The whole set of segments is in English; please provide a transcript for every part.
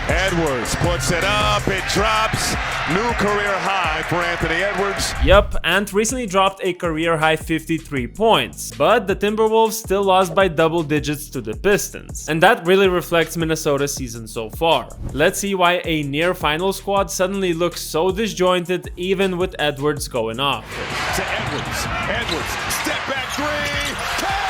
Edwards puts it up, it drops. New career high for Anthony Edwards. Yup, Ant recently dropped a career high 53 points, but the Timberwolves still lost by double digits to the Pistons. And that really reflects Minnesota's season so far. Let's see why a near final squad suddenly looks so disjointed even with Edwards going off. To Edwards, step back three, cash!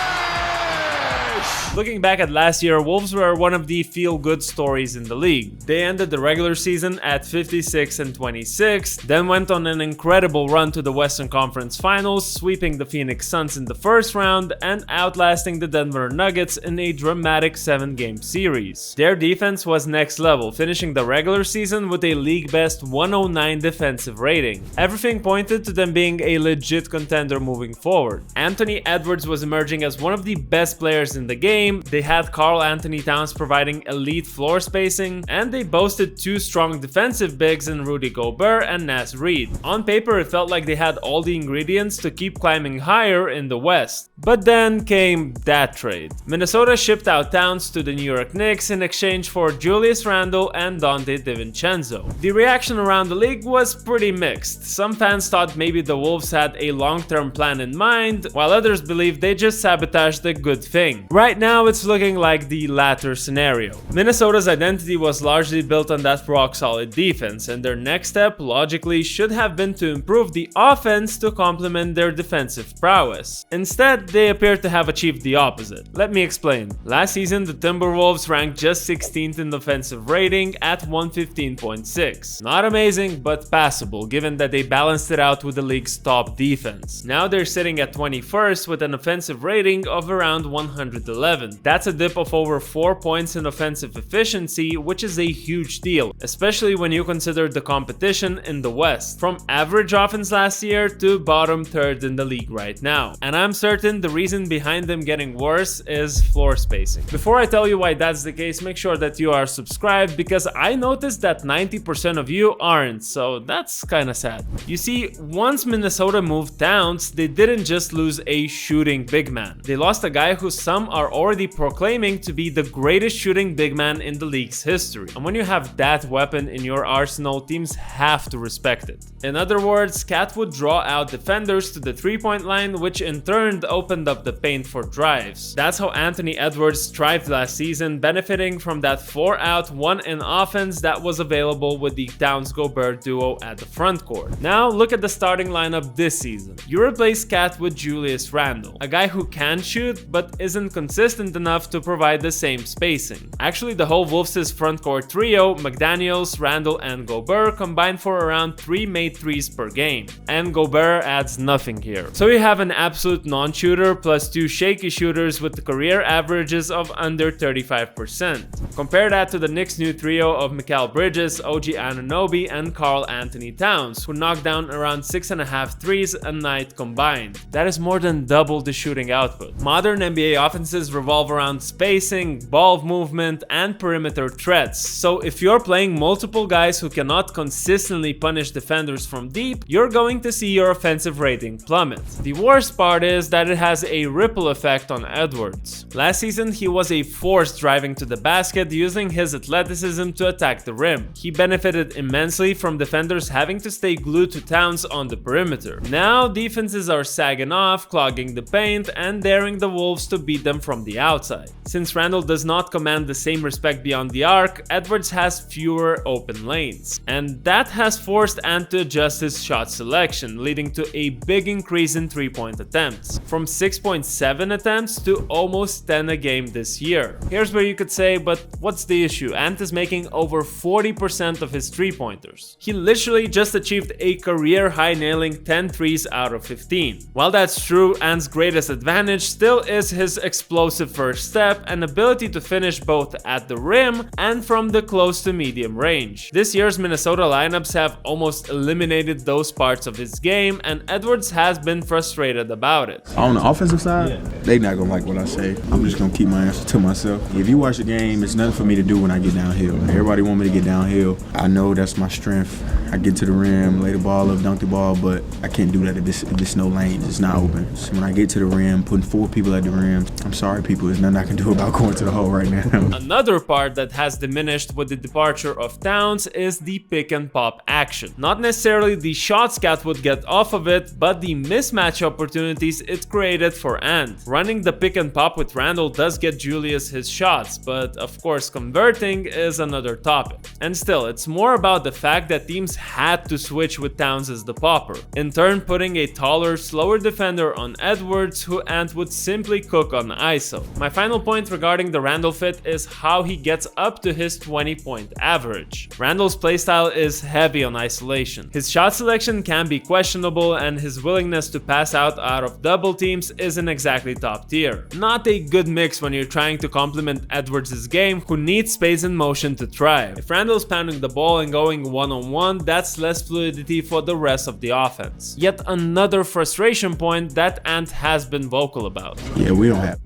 Looking back at last year, Wolves were one of the feel-good stories in the league. They ended the regular season at 56-26, then went on an incredible run to the Western Conference Finals, sweeping the Phoenix Suns in the first round and outlasting the Denver Nuggets in a dramatic 7-game series. Their defense was next level, finishing the regular season with a league-best 109 defensive rating. Everything pointed to them being a legit contender moving forward. Anthony Edwards was emerging as one of the best players in the game. They had Karl-Anthony Towns providing elite floor spacing, and they boasted two strong defensive bigs in Rudy Gobert and Naz Reid. On paper, it felt like they had all the ingredients to keep climbing higher in the West. But then came that trade. Minnesota shipped out Towns to the New York Knicks in exchange for Julius Randle and DiVincenzo. The reaction around the league was pretty mixed. Some fans thought maybe the Wolves had a long-term plan in mind, while others believed they just sabotaged a good thing. Right now, it's looking like the latter scenario. Minnesota's identity was largely built on that rock-solid defense, and their next step, logically, should have been to improve the offense to complement their defensive prowess. Instead, they appear to have achieved the opposite. Let me explain. Last season, the Timberwolves ranked just 16th in defensive rating at 115.6. Not amazing, but passable, given that they balanced it out with the league's top defense. Now they're sitting at 21st with an offensive rating of around 111. That's a dip of over 4 points in offensive efficiency, which is a huge deal, especially when you consider the competition in the West, from average offense last year to bottom third in the league right now. And I'm certain the reason behind them getting worse is floor spacing. Before I tell you why that's the case, make sure that you are subscribed, because I noticed that 90% of you aren't, so that's kinda sad. You see, once Minnesota moved Towns, they didn't just lose a shooting big man. They lost a guy who some are already proclaiming to be the greatest shooting big man in the league's history. And when you have that weapon in your arsenal, teams have to respect it. In other words, Cat would draw out defenders to the three-point line, which in turn opened up the paint for drives. That's how Anthony Edwards thrived last season, benefiting from that 4-out, 1-in offense that was available with the Towns-Gobert duo at the front court. Now look at the starting lineup this season. You replace Cat with Julius Randle, a guy who can shoot but isn't consistent enough to provide the same spacing. Actually, the whole Wolves' front court trio, McDaniels, Randle, and Gobert, combined for around 3 made threes per game. And Gobert adds nothing here. So you have an absolute non-shooter plus 2 shaky shooters with career averages of under 35%. Compare that to the Knicks' new trio of Mikal Bridges, OG Anunoby, and Karl-Anthony Towns, who knock down around 6.5 threes a night combined. That is more than double the shooting output. Modern NBA offenses revolve around spacing, ball movement, and perimeter threats. So if you're playing multiple guys who cannot consistently punish defenders from deep, you're going to see your offensive rating plummet. The worst part is that it has a ripple effect on Edwards. Last season, he was a force driving to the basket using his athleticism to attack the rim. He benefited immensely from defenders having to stay glued to Towns on the perimeter. Now defenses are sagging off, clogging the paint, and daring the Wolves to beat them from the outside. Since Randle does not command the same respect beyond the arc, Edwards has fewer open lanes. And that has forced Ant to adjust his shot selection, leading to a big increase in three-point attempts, from 6.7 attempts to almost 10 a game this year. Here's where you could say, but what's the issue? Ant is making over 40% of his three-pointers. He literally just achieved a career high, nailing 10 threes out of 15. While that's true, Ant's greatest advantage still is his explosive first step and ability to finish both at the rim and from the close to medium range. This year's Minnesota lineups have almost eliminated those parts of his game, and Edwards has been frustrated about it. On the offensive side, they not gonna like what I say. I'm just gonna keep my answer to myself. If you watch the game, it's nothing for me to do when I get downhill. Everybody want me to get downhill. I know that's my strength. I get to the rim, lay the ball up, dunk the ball, but I can't do that if there's no lanes. It's not open. So when I get to the rim, putting 4 people at the rim, I'm sorry, people. There's nothing I can do about going to the hole right now. Another part that has diminished with the departure of Towns is the pick and pop action. Not necessarily the shots Cat would get off of it, but the mismatch opportunities it created for Ant. Running the pick and pop with Randle does get Julius his shots, but of course converting is another topic. And still, it's more about the fact that teams had to switch with Towns as the popper, in turn putting a taller, slower defender on Edwards who Ant would simply cook on ISO. My final point regarding the Randle fit is how he gets up to his 20-point average. Randle's playstyle is heavy on isolation. His shot selection can be questionable, and his willingness to pass out of double teams isn't exactly top tier. Not a good mix when you're trying to complement Edwards' game, who needs space and motion to thrive. If Randle's pounding the ball and going one-on-one, that's less fluidity for the rest of the offense. Yet another frustration point that Ant has been vocal about. Yeah, we don't have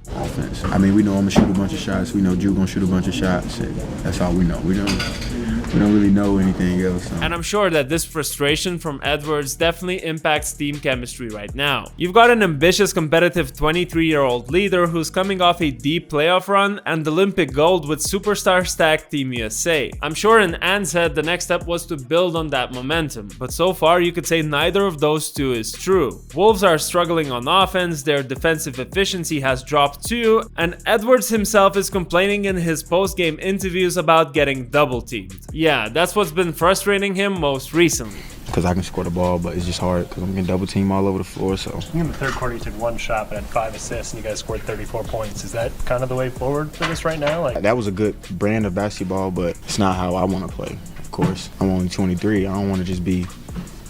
offense. I mean, we know I'm gonna shoot a bunch of shots. We know Drew gonna shoot a bunch of shots. And that's all we know. We don't really know anything else. So. And I'm sure that this frustration from Edwards definitely impacts team chemistry right now. You've got an ambitious, competitive 23-year-old leader who's coming off a deep playoff run and Olympic gold with superstar stacked Team USA. I'm sure in Ant's head the next step was to build on that momentum, but so far you could say neither of those two is true. Wolves are struggling on offense, their defensive efficiency has dropped too, and Edwards himself is complaining in his post-game interviews about getting double-teamed. Yeah, that's what's been frustrating him most recently. Because I can score the ball, but it's just hard because I'm getting double team all over the floor. So in the third quarter, you took one shot but had 5 assists, and you guys scored 34 points. Is that kind of the way forward for this right now? That was a good brand of basketball, but it's not how I want to play. Of course, I'm only 23. I don't want to just be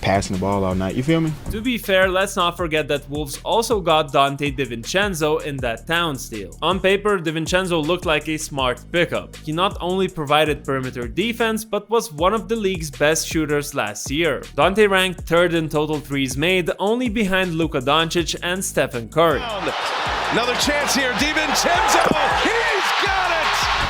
passing the ball all night, you feel me? To be fair, let's not forget that Wolves also got DiVincenzo in that Towns deal. On paper, DiVincenzo looked like a smart pickup. He not only provided perimeter defense, but was one of the league's best shooters last year. Dante ranked 3rd in total threes made, only behind Luka Doncic and Stephen Curry. Another chance here, DiVincenzo! He's got it!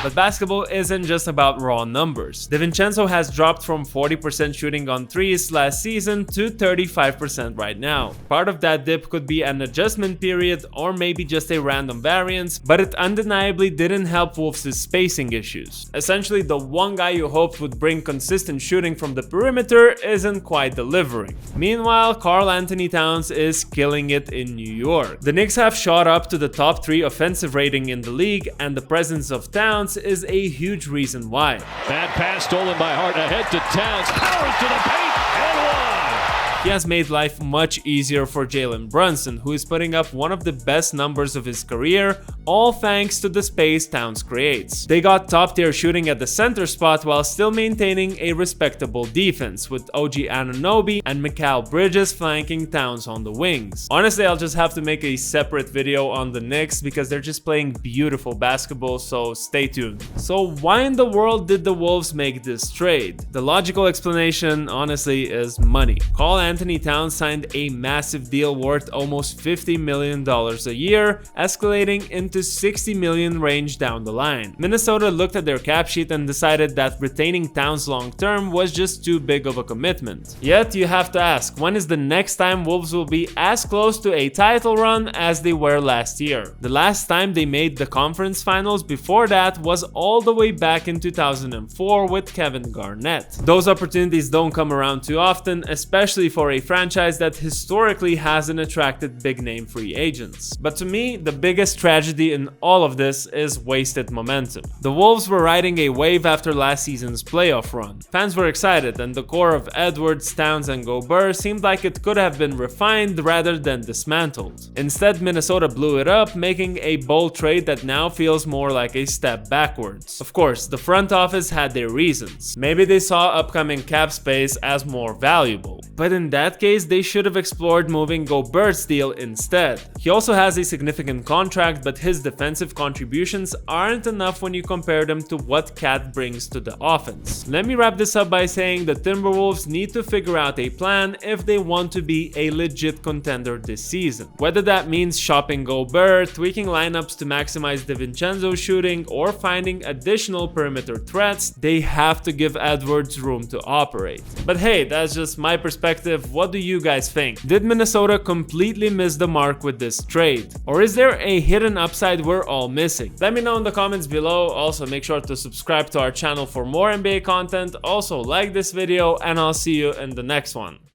But basketball isn't just about raw numbers. DiVincenzo has dropped from 40% shooting on threes last season to 35% right now. Part of that dip could be an adjustment period or maybe just a random variance, but it undeniably didn't help Wolves' spacing issues. Essentially, the one guy you hoped would bring consistent shooting from the perimeter isn't quite delivering. Meanwhile, Karl-Anthony Towns is killing it in New York. The Knicks have shot up to the top 3 offensive rating in the league, and the presence of Towns is a huge reason why. Bad pass stolen by Hart, ahead to Towns, powers to the paint, and one! He has made life much easier for Jalen Brunson, who is putting up one of the best numbers of his career, all thanks to the space Towns creates. They got top-tier shooting at the center spot while still maintaining a respectable defense, with OG Anunoby and Mikal Bridges flanking Towns on the wings. Honestly, I'll just have to make a separate video on the Knicks because they're just playing beautiful basketball, so stay tuned. So why in the world did the Wolves make this trade? The logical explanation, honestly, is money. Karl-Anthony Towns signed a massive deal worth almost $50 million a year, escalating into $60 million range down the line. Minnesota looked at their cap sheet and decided that retaining Towns long term was just too big of a commitment. Yet you have to ask, when is the next time Wolves will be as close to a title run as they were last year? The last time they made the conference finals before that was all the way back in 2004 with Kevin Garnett. Those opportunities don't come around too often, especially for a franchise that historically hasn't attracted big name free agents. But to me, the biggest tragedy in all of this is wasted momentum. The Wolves were riding a wave after last season's playoff run. Fans were excited, and the core of Edwards, Towns, and Gobert seemed like it could have been refined rather than dismantled. Instead, Minnesota blew it up, making a bold trade that now feels more like a step backwards. Of course, the front office had their reasons. Maybe they saw upcoming cap space as more valuable. But in that case, they should have explored moving Gobert's deal instead. He also has a significant contract, but his defensive contributions aren't enough when you compare them to what Cat brings to the offense. Let me wrap this up by saying the Timberwolves need to figure out a plan if they want to be a legit contender this season. Whether that means shopping Gobert, tweaking lineups to maximize DiVincenzo's shooting, or finding additional perimeter threats, they have to give Edwards room to operate. But hey, that's just my perspective. perspective, what do you guys think? Did Minnesota completely miss the mark with this trade? Or is there a hidden upside we're all missing? Let me know in the comments below. Also, make sure to subscribe to our channel for more NBA content. Also, like this video, and I'll see you in the next one.